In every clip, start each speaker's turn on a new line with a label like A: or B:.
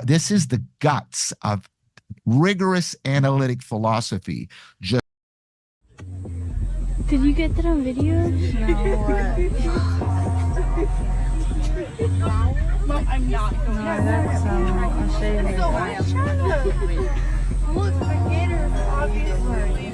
A: This is the guts of rigorous analytic philosophy.
B: Did you get that on video?
C: No, I'm not going to.
B: That's I'll show you later.
C: Look, the gator obviously.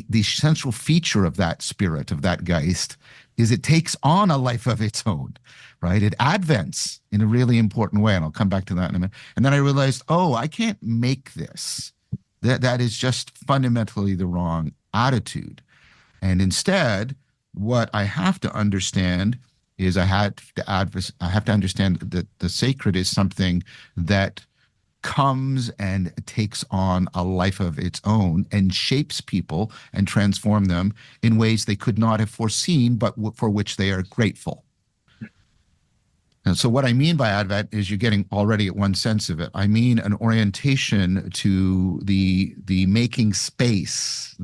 A: The central feature of that spirit, of that Geist, is it takes on a life of its own, right? It advents in a really important way, and I'll come back to that in a minute. And then I realized, oh, I can't make this. That is just fundamentally the wrong attitude. And instead, what I have to understand is I have to understand that the sacred is something that comes and takes on a life of its own and shapes people and transform them in ways they could not have foreseen, but for which they are grateful. And so what I mean by Advent is you're getting already at one sense of it. I mean an orientation to the making space,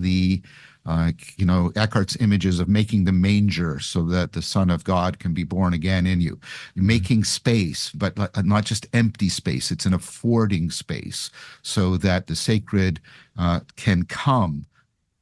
A: Eckhart's images of making the manger so that the Son of God can be born again in you. Making space, but not just empty space. It's an affording space so that the sacred can come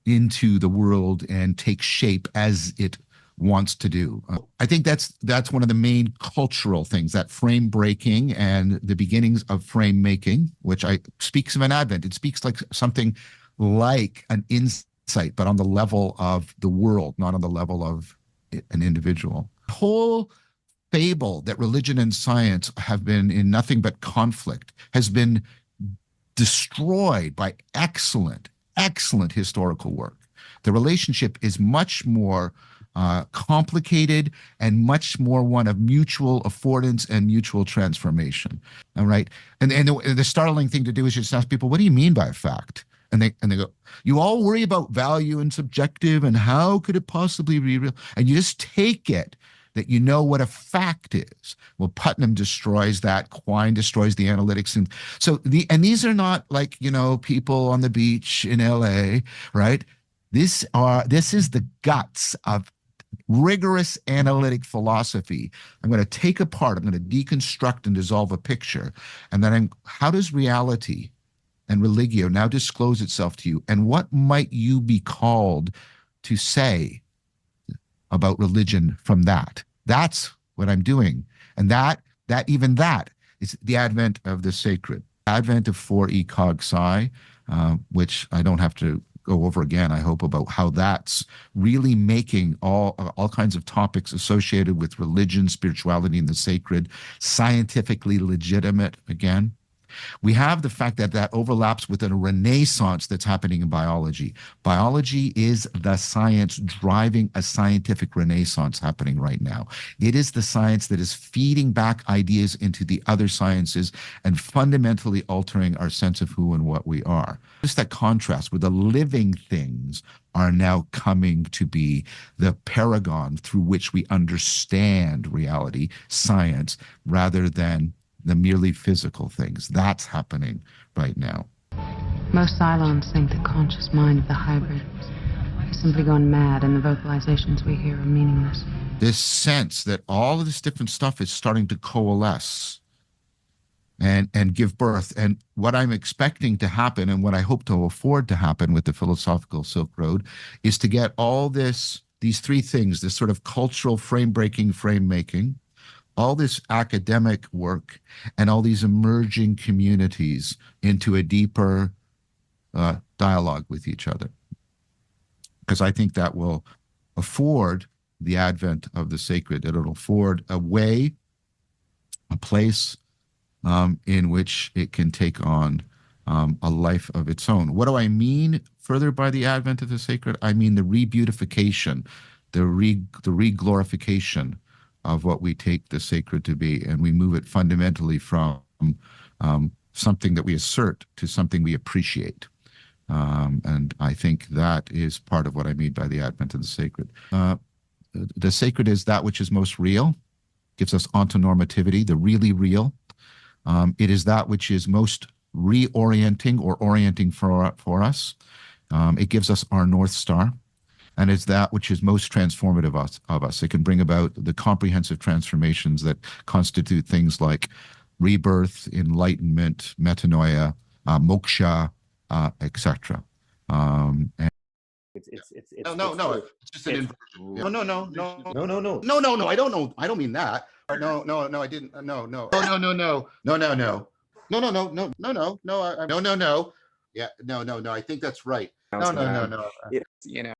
A: into the world and take shape as it wants to do. I think that's one of the main cultural things, that frame breaking and the beginnings of frame making, which speaks of an Advent. It speaks like something like an insight, but on the level of the world, not on the level of an individual. The whole fable that religion and science have been in nothing but conflict has been destroyed by excellent historical work. The relationship is much more complicated and much more one of mutual affordance and mutual transformation. All right. And the startling thing to do is just ask people, what do you mean by a fact? And they go, you all worry about value and subjective and how could it possibly be real? And you just take it that you know what a fact is. Well, Putnam destroys that. Quine destroys the analytics. And so these are not like, people on the beach in LA, right? This is the guts of rigorous analytic philosophy. I'm going to take apart, I'm going to deconstruct and dissolve a picture. And then how does reality and religio now disclose itself to you? And what might you be called to say about religion from that? That's what I'm doing. And that is the advent of the sacred. Advent of 4e cog sci, which I don't have to go over again, I hope, about how that's really making all kinds of topics associated with religion, spirituality, and the sacred scientifically legitimate again. We have the fact that overlaps with a renaissance that's happening in biology. Biology is the science driving a scientific renaissance happening right now. It is the science that is feeding back ideas into the other sciences and fundamentally altering our sense of who and what we are. Just that contrast where the living things are now coming to be the paragon through which we understand reality, science, rather than the merely physical things. That's happening right now.
D: Most Cylons think the conscious mind of the hybrid has simply gone mad and the vocalizations we hear are meaningless.
A: This sense that all of this different stuff is starting to coalesce and give birth. And what I'm expecting to happen and what I hope to afford to happen with the philosophical Silk Road is to get all these three things, this sort of cultural frame-breaking, frame-making, all this academic work, and all these emerging communities into a deeper dialogue with each other. Because I think that will afford the advent of the sacred. It'll afford a way, a place, in which it can take on a life of its own. What do I mean further by the advent of the sacred? I mean the re-beautification, the re-glorification of what we take the sacred to be, and we move it fundamentally from something that we assert to something we appreciate. And I think that is part of what I mean by the advent of the sacred. The sacred is that which is most real, gives us ontonormativity, the really real. It is that which is most reorienting or orienting for us. It gives us our North Star, and it's that which is most transformative of us. It can bring about the comprehensive transformations that constitute things like rebirth, enlightenment, metanoia, moksha, etc.
E: It's
A: It's just an inversion.
E: no, no, no, no, no, no, no.
A: No. I don't know. I don't mean that. No. I didn't. No. No. Yeah. No. I think that's right. No.
E: It's, you know.